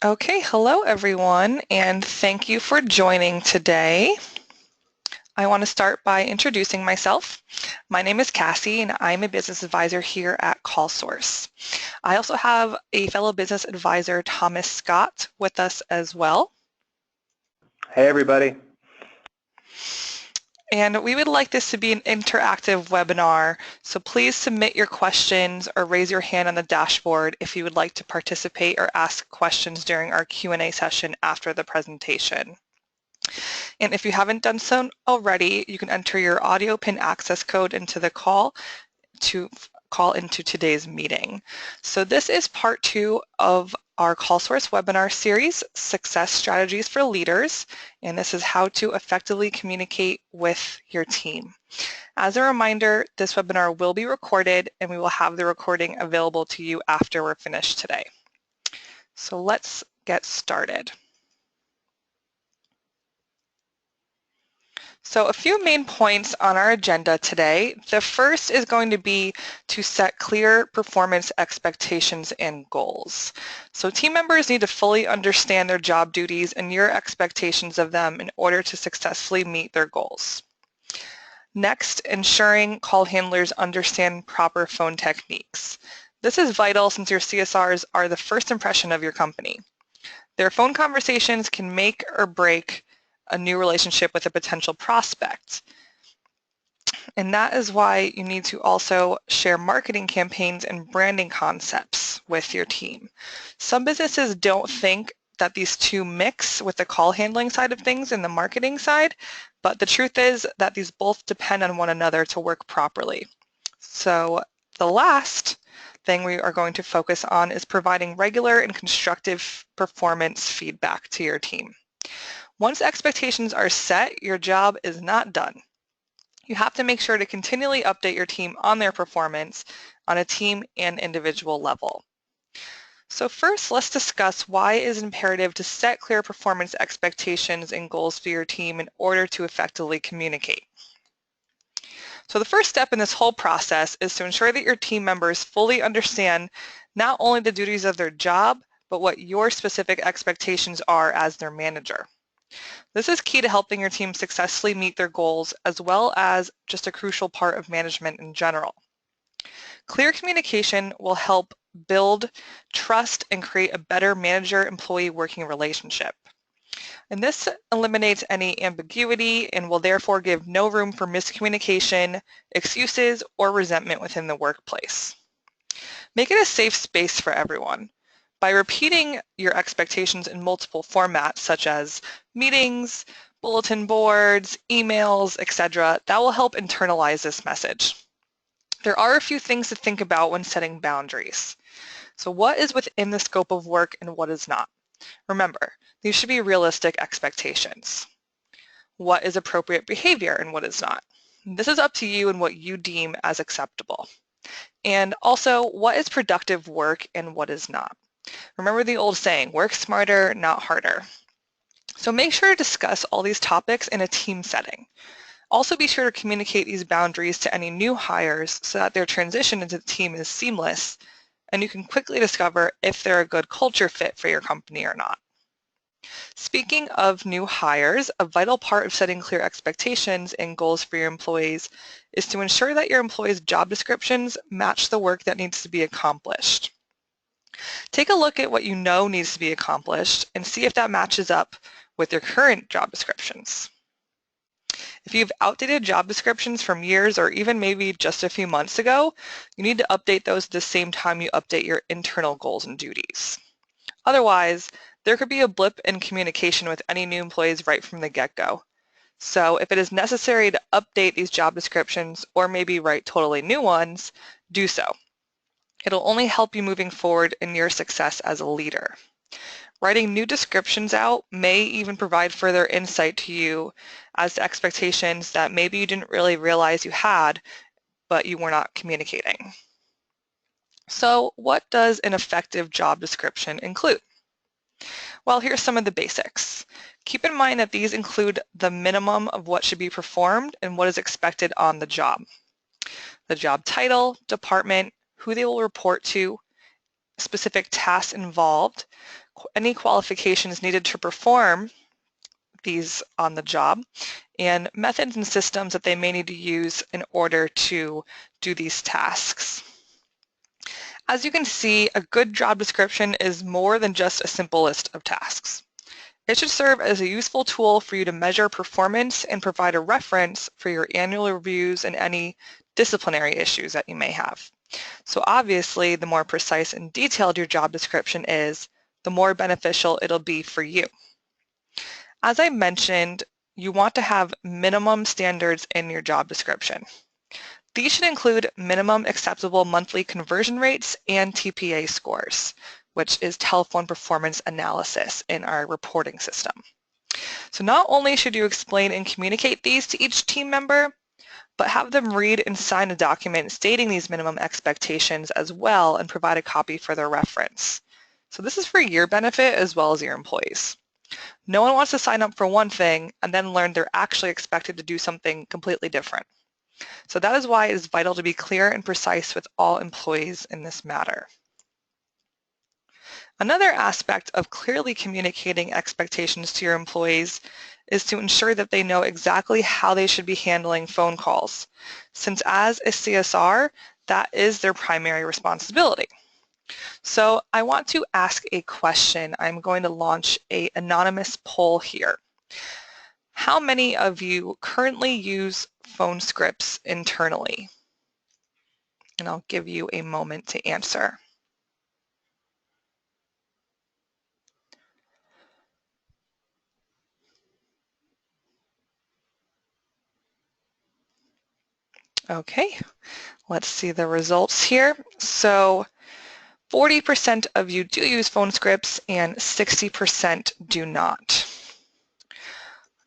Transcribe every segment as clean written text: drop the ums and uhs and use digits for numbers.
Okay, hello everyone, and thank you for joining today. I want to start by introducing myself. My name is Cassie, and I'm a business advisor here at CallSource. I also have a fellow business advisor, Thomas Scott, with us as well. Hey everybody. And we would like this to be an interactive webinar, so please submit your questions or raise your hand on the dashboard if you would like to participate or ask questions during our Q&A session after the presentation. And if you haven't done so already, you can enter your audio pin access code into the call to call into today's meeting. So this is part 2 of our CallSource Webinar Series, Success Strategies for Leaders, and this is how to effectively communicate with your team. As a reminder, this webinar will be recorded and we will have the recording available to you after we're finished today. So let's get started. So a few main points on our agenda today. The first is going to be to set clear performance expectations and goals. So team members need to fully understand their job duties and your expectations of them in order to successfully meet their goals. Next, ensuring call handlers understand proper phone techniques. This is vital since your CSRs are the first impression of your company. Their phone conversations can make or break a new relationship with a potential prospect. And that is why you need to also share marketing campaigns and branding concepts with your team. Some businesses don't think that these two mix with the call handling side of things and the marketing side, but the truth is that these both depend on one another to work properly. So the last thing we are going to focus on is providing regular and constructive performance feedback to your team. Once expectations are set, your job is not done. You have to make sure to continually update your team on their performance on a team and individual level. So first, let's discuss why it is imperative to set clear performance expectations and goals for your team in order to effectively communicate. So the first step in this whole process is to ensure that your team members fully understand not only the duties of their job, but what your specific expectations are as their manager. This is key to helping your team successfully meet their goals, as well as just a crucial part of management in general. Clear communication will help build trust and create a better manager-employee working relationship. And this eliminates any ambiguity and will therefore give no room for miscommunication, excuses, or resentment within the workplace. Make it a safe space for everyone. By repeating your expectations in multiple formats, such as meetings, bulletin boards, emails, etc., that will help internalize this message. There are a few things to think about when setting boundaries. So what is within the scope of work and what is not? Remember, these should be realistic expectations. What is appropriate behavior and what is not? This is up to you and what you deem as acceptable. And also, what is productive work and what is not? Remember the old saying, work smarter, not harder. So make sure to discuss all these topics in a team setting. Also be sure to communicate these boundaries to any new hires so that their transition into the team is seamless and you can quickly discover if they're a good culture fit for your company or not. Speaking of new hires, a vital part of setting clear expectations and goals for your employees is to ensure that your employees' job descriptions match the work that needs to be accomplished. Take a look at what you know needs to be accomplished and see if that matches up with your current job descriptions. If you have outdated job descriptions from years or even maybe just a few months ago, you need to update those at the same time you update your internal goals and duties. Otherwise, there could be a blip in communication with any new employees right from the get-go. So if it is necessary to update these job descriptions or maybe write totally new ones, do so. It'll only help you moving forward in your success as a leader. Writing new descriptions out may even provide further insight to you as to expectations that maybe you didn't really realize you had, but you were not communicating. So what does an effective job description include? Well, here's some of the basics. Keep in mind that these include the minimum of what should be performed and what is expected on the job. The job title, department, who they will report to, specific tasks involved, any qualifications needed to perform these on the job, and methods and systems that they may need to use in order to do these tasks. As you can see, a good job description is more than just a simple list of tasks. It should serve as a useful tool for you to measure performance and provide a reference for your annual reviews and any disciplinary issues that you may have. So obviously, the more precise and detailed your job description is, the more beneficial it'll be for you. As I mentioned, you want to have minimum standards in your job description. These should include minimum acceptable monthly conversion rates and TPA scores, which is telephone performance analysis in our reporting system. So not only should you explain and communicate these to each team member, but have them read and sign a document stating these minimum expectations as well and provide a copy for their reference. So this is for your benefit as well as your employees. No one wants to sign up for one thing and then learn they're actually expected to do something completely different. So that is why it is vital to be clear and precise with all employees in this matter. Another aspect of clearly communicating expectations to your employees is to ensure that they know exactly how they should be handling phone calls, since as a CSR, that is their primary responsibility. So I want to ask a question. I'm going to launch an anonymous poll here. How many of you currently use phone scripts internally? And I'll give you a moment to answer. Okay, let's see the results here. So 40% of you do use phone scripts and 60% do not.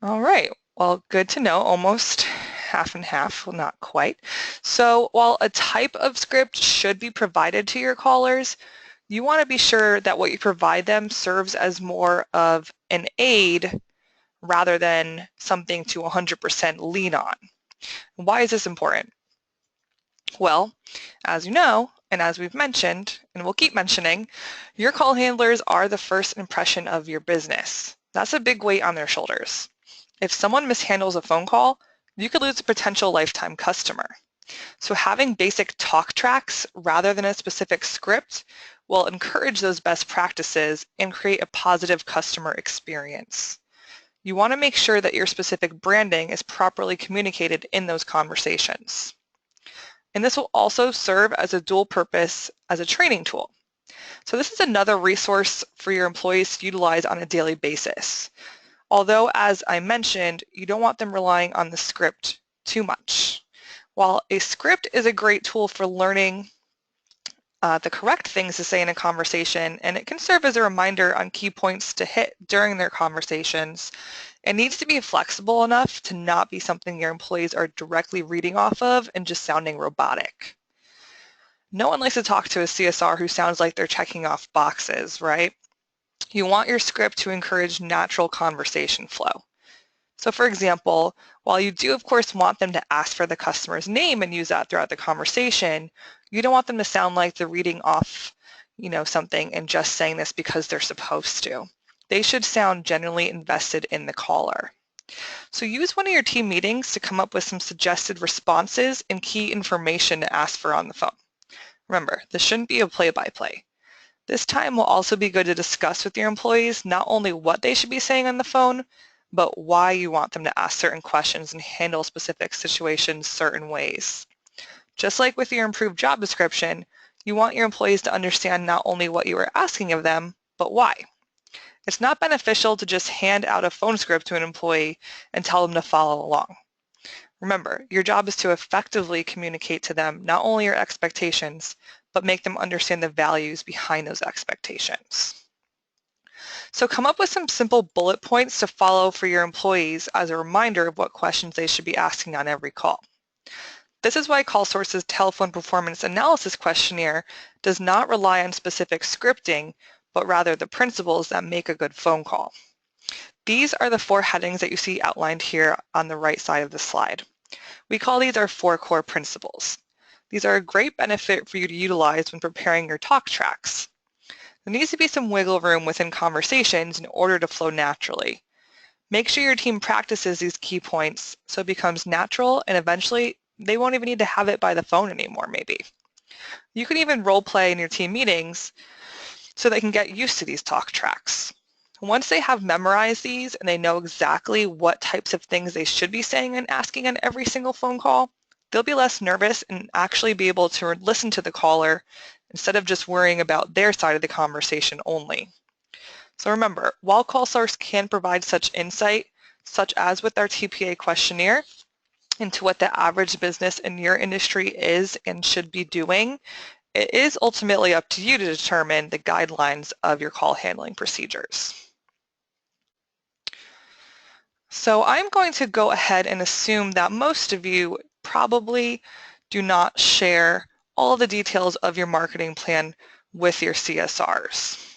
All right, well, good to know, almost half and half, well, not quite. So while a type of script should be provided to your callers, you want to be sure that what you provide them serves as more of an aid rather than something to 100% lean on. Why is this important? Well, as you know, and as we've mentioned, and we'll keep mentioning, your call handlers are the first impression of your business. That's a big weight on their shoulders. If someone mishandles a phone call, you could lose a potential lifetime customer. So having basic talk tracks rather than a specific script will encourage those best practices and create a positive customer experience. You want to make sure that your specific branding is properly communicated in those conversations. And this will also serve as a dual purpose as a training tool. So this is another resource for your employees to utilize on a daily basis. Although, as I mentioned, you don't want them relying on the script too much. While a script is a great tool for learning the correct things to say in a conversation, and it can serve as a reminder on key points to hit during their conversations, it needs to be flexible enough to not be something your employees are directly reading off of and just sounding robotic. No one likes to talk to a CSR who sounds like they're checking off boxes, right? You want your script to encourage natural conversation flow. So for example, while you do of course want them to ask for the customer's name and use that throughout the conversation, you don't want them to sound like they're reading off, something and just saying this because they're supposed to. They should sound genuinely invested in the caller. So use one of your team meetings to come up with some suggested responses and key information to ask for on the phone. Remember, this shouldn't be a play-by-play. This time will also be good to discuss with your employees not only what they should be saying on the phone, but why you want them to ask certain questions and handle specific situations certain ways. Just like with your improved job description, you want your employees to understand not only what you are asking of them, but why. It's not beneficial to just hand out a phone script to an employee and tell them to follow along. Remember, your job is to effectively communicate to them not only your expectations, but make them understand the values behind those expectations. So come up with some simple bullet points to follow for your employees as a reminder of what questions they should be asking on every call. This is why CallSource's telephone performance analysis questionnaire does not rely on specific scripting, but rather the principles that make a good phone call. These are the 4 headings that you see outlined here on the right side of the slide. We call these our 4 core principles. These are a great benefit for you to utilize when preparing your talk tracks. There needs to be some wiggle room within conversations in order to flow naturally. Make sure your team practices these key points so it becomes natural, and eventually they won't even need to have it by the phone anymore, maybe. You can even role play in your team meetings so they can get used to these talk tracks. Once they have memorized these and they know exactly what types of things they should be saying and asking on every single phone call, they'll be less nervous and actually be able to listen to the caller instead of just worrying about their side of the conversation only. So remember, while CallSource can provide such insight, such as with our TPA questionnaire, into what the average business in your industry is and should be doing, it is ultimately up to you to determine the guidelines of your call handling procedures. So I'm going to go ahead and assume that most of you probably do not share all the details of your marketing plan with your CSRs.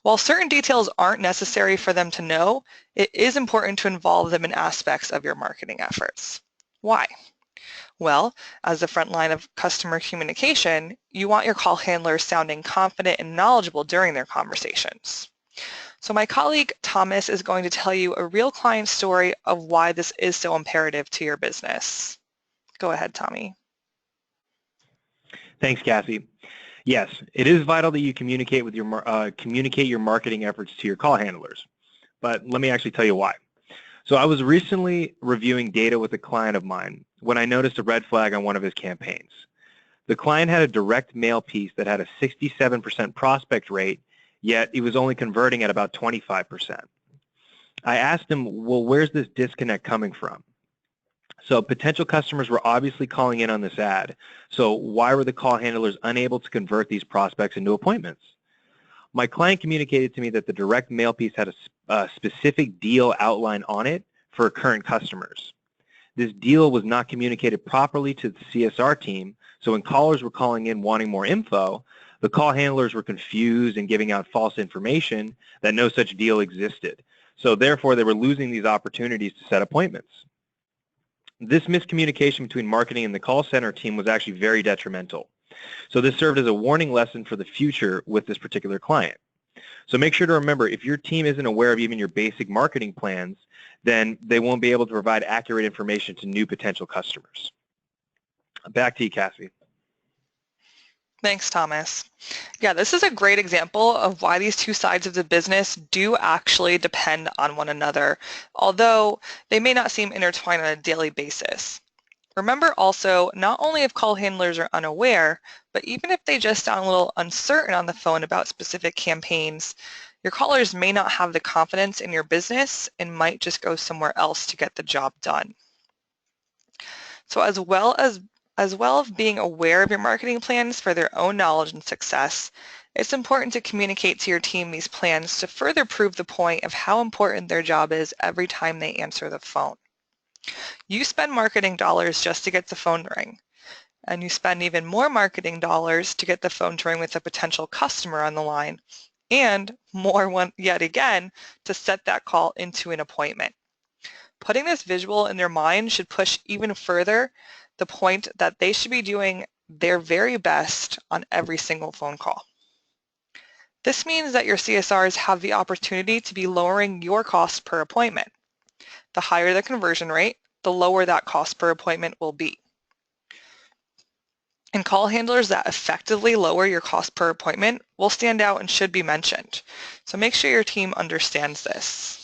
While certain details aren't necessary for them to know, it is important to involve them in aspects of your marketing efforts. Why? Well, as the front line of customer communication, you want your call handlers sounding confident and knowledgeable during their conversations. So my colleague Thomas is going to tell you a real client story of why this is so imperative to your business. Go ahead, Tommy. Thanks, Cassie. Yes, it is vital that you communicate with your marketing efforts to your call handlers. But let me actually tell you why. So I was recently reviewing data with a client of mine when I noticed a red flag on one of his campaigns. The client had a direct mail piece that had a 67% prospect rate, yet he was only converting at about 25%. I asked him, well, where's this disconnect coming from? So potential customers were obviously calling in on this ad. So why were the call handlers unable to convert these prospects into appointments? My client communicated to me that the direct mail piece had a specific deal outline on it for current customers. This deal was not communicated properly to the CSR team, so when callers were calling in wanting more info, the call handlers were confused and giving out false information that no such deal existed. So therefore, they were losing these opportunities to set appointments. This miscommunication between marketing and the call center team was actually very detrimental. So this served as a warning lesson for the future with this particular client. So make sure to remember, if your team isn't aware of even your basic marketing plans, then they won't be able to provide accurate information to new potential customers. Back to you, Cassie. Thanks, Thomas. Yeah, this is a great example of why these two sides of the business do actually depend on one another, although they may not seem intertwined on a daily basis. Remember also, not only if call handlers are unaware, but even if they just sound a little uncertain on the phone about specific campaigns, your callers may not have the confidence in your business and might just go somewhere else to get the job done. So as well as being aware of your marketing plans for their own knowledge and success, it's important to communicate to your team these plans to further prove the point of how important their job is every time they answer the phone. You spend marketing dollars just to get the phone to ring, and you spend even more marketing dollars to get the phone to ring with a potential customer on the line, and more yet again to set that call into an appointment. Putting this visual in their mind should push even further the point that they should be doing their very best on every single phone call. This means that your CSRs have the opportunity to be lowering your cost per appointment. The higher the conversion rate, the lower that cost per appointment will be. And call handlers that effectively lower your cost per appointment will stand out and should be mentioned. So make sure your team understands this.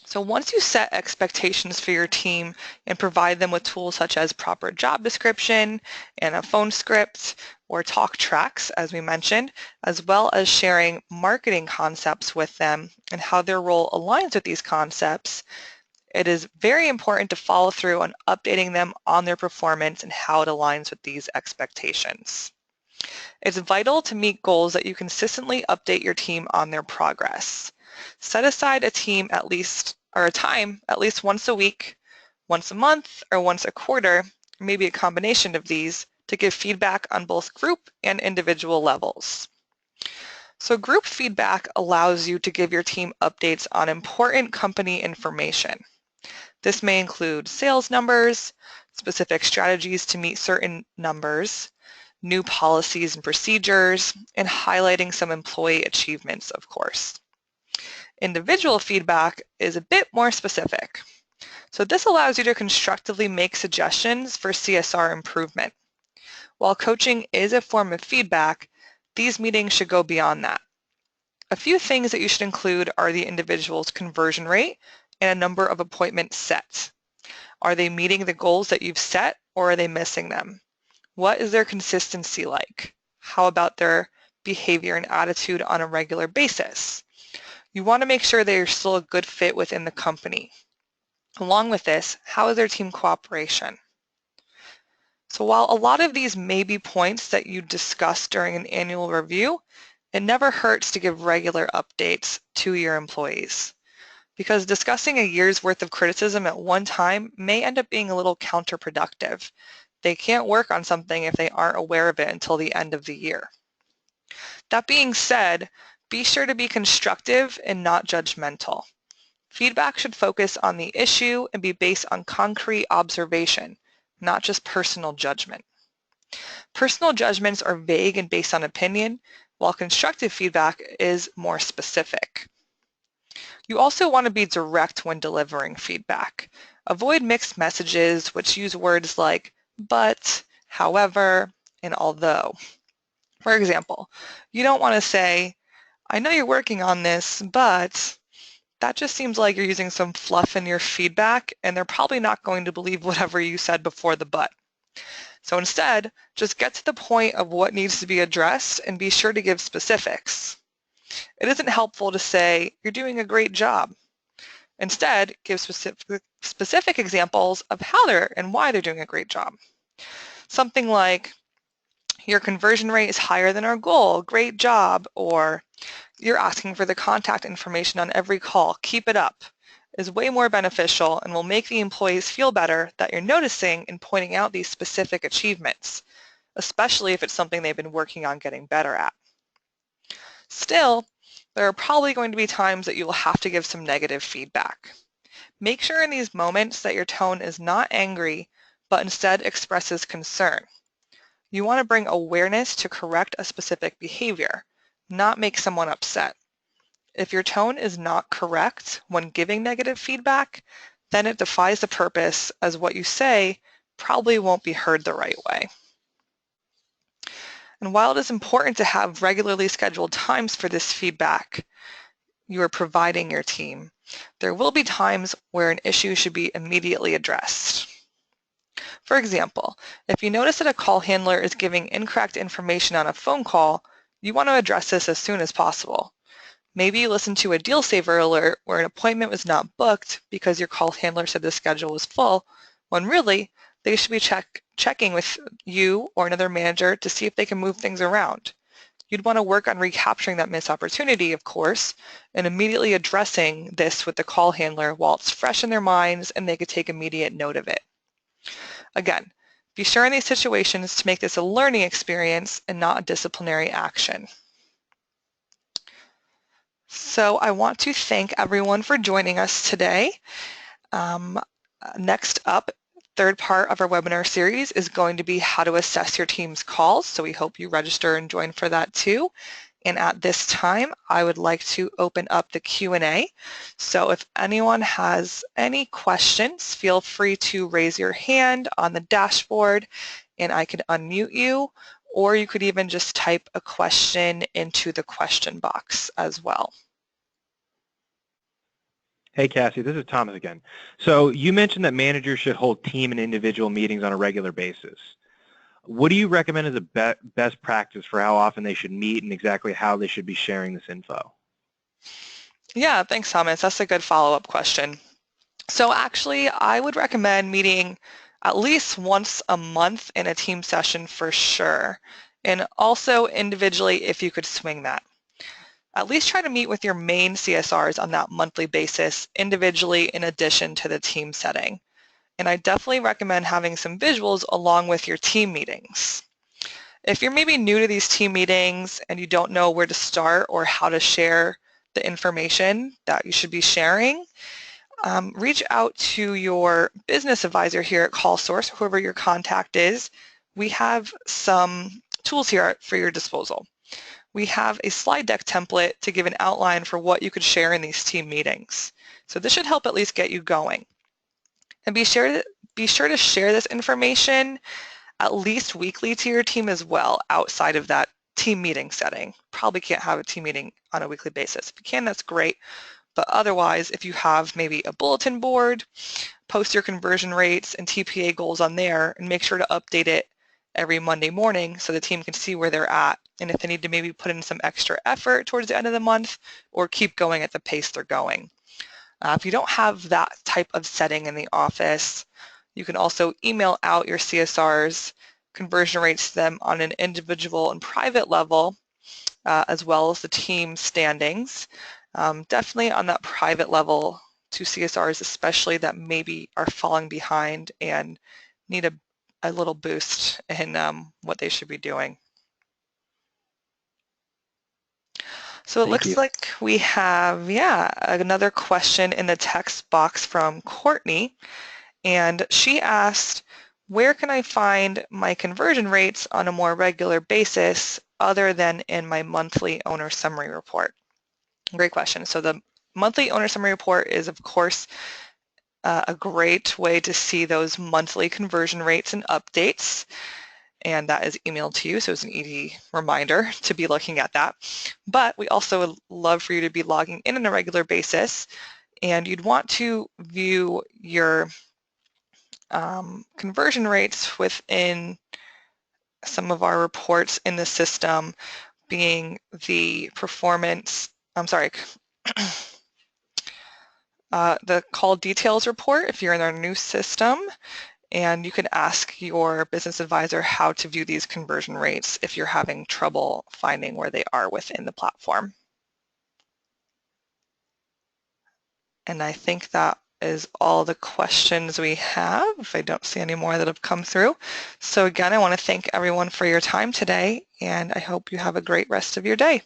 So once you set expectations for your team and provide them with tools such as proper job description and a phone script or talk tracks, as we mentioned, as well as sharing marketing concepts with them and how their role aligns with these concepts, it is very important to follow through on updating them on their performance and how it aligns with these expectations. It's vital to meet goals that you consistently update your team on their progress. Set aside a time at least once a week, once a month, or once a quarter, maybe a combination of these, to give feedback on both group and individual levels. So group feedback allows you to give your team updates on important company information. This may include sales numbers, specific strategies to meet certain numbers, new policies and procedures, and highlighting some employee achievements, of course. Individual feedback is a bit more specific. So this allows you to constructively make suggestions for CSR improvement. While coaching is a form of feedback, these meetings should go beyond that. A few things that you should include are the individual's conversion rate and a number of appointments set. Are they meeting the goals that you've set, or are they missing them? What is their consistency like? How about their behavior and attitude on a regular basis? You want to make sure they are still a good fit within the company. Along with this, how is their team cooperation? So while a lot of these may be points that you discuss during an annual review, it never hurts to give regular updates to your employees, because discussing a year's worth of criticism at one time may end up being a little counterproductive. They can't work on something if they aren't aware of it until the end of the year. That being said, be sure to be constructive and not judgmental. Feedback should focus on the issue and be based on concrete observation, not just personal judgment. Personal judgments are vague and based on opinion, while constructive feedback is more specific. You also want to be direct when delivering feedback. Avoid mixed messages which use words like but, however, and although. For example, you don't want to say, I know you're working on this, but that just seems like you're using some fluff in your feedback, and they're probably not going to believe whatever you said before the but. So instead, just get to the point of what needs to be addressed and be sure to give specifics. It isn't helpful to say, you're doing a great job. Instead, give specific examples of how they're and why they're doing a great job. Something like, your conversion rate is higher than our goal, great job, or you're asking for the contact information on every call, keep it up, is way more beneficial and will make the employees feel better that you're noticing and pointing out these specific achievements, especially if it's something they've been working on getting better at. Still, there are probably going to be times that you will have to give some negative feedback. Make sure in these moments that your tone is not angry, but instead expresses concern. You want to bring awareness to correct a specific behavior, not make someone upset. If your tone is not correct when giving negative feedback, then it defies the purpose, as what you say probably won't be heard the right way. And while it is important to have regularly scheduled times for this feedback you are providing your team, there will be times where an issue should be immediately addressed. For example, if you notice that a call handler is giving incorrect information on a phone call, you want to address this as soon as possible. Maybe you listen to a deal saver alert where an appointment was not booked because your call handler said the schedule was full, when really they should be checking with you or another manager to see if they can move things around. You'd want to work on recapturing that missed opportunity, of course, and immediately addressing this with the call handler while it's fresh in their minds and they could take immediate note of it. Again, be sure in these situations to make this a learning experience and not a disciplinary action. So I want to thank everyone for joining us today. Next up, third part of our webinar series is going to be how to assess your team's calls. So we hope you register and join for that too. And at this time, I would like to open up the Q&A. So if anyone has any questions, feel free to raise your hand on the dashboard and I can unmute you, or you could even just type a question into the question box as well. Hey, Cassie, this is Thomas again. So you mentioned that managers should hold team and individual meetings on a regular basis. What do you recommend as a best practice for how often they should meet and exactly how they should be sharing this info? Yeah, thanks, Thomas. That's a good follow-up question. So actually, I would recommend meeting at least once a month in a team session for sure, and also individually if you could swing that. At least try to meet with your main CSRs on that monthly basis individually in addition to the team setting. And I definitely recommend having some visuals along with your team meetings. If you're maybe new to these team meetings and you don't know where to start or how to share the information that you should be sharing, reach out to your business advisor here at CallSource, whoever your contact is. We have some tools here for your disposal. We have a slide deck template to give an outline for what you could share in these team meetings. So this should help at least get you going. And be sure to share this information at least weekly to your team as well, outside of that team meeting setting. Probably can't have a team meeting on a weekly basis. If you can, that's great. But otherwise, if you have maybe a bulletin board, post your conversion rates and TPA goals on there and make sure to update it every Monday morning so the team can see where they're at and if they need to maybe put in some extra effort towards the end of the month or keep going at the pace they're going. If you don't have that type of setting in the office, you can also email out your CSRs, conversion rates to them on an individual and private level, as well as the team standings. Definitely on that private level to CSRs, especially that maybe are falling behind and need a little boost in what they should be doing. So it looks like we have, another question in the text box from Courtney. And she asked, where can I find my conversion rates on a more regular basis other than in my monthly owner summary report? Great question. So the monthly owner summary report is, of course, a great way to see those monthly conversion rates and updates. And that is emailed to you, so it's an easy reminder to be looking at that. But we also would love for you to be logging in on a regular basis, and you'd want to view your conversion rates within some of our reports in the system, being the performance, the call details report if you're in our new system, and you can ask your business advisor how to view these conversion rates if you're having trouble finding where they are within the platform. And I think that is all the questions we have, if I don't see any more that have come through. So again, I want to thank everyone for your time today, and I hope you have a great rest of your day.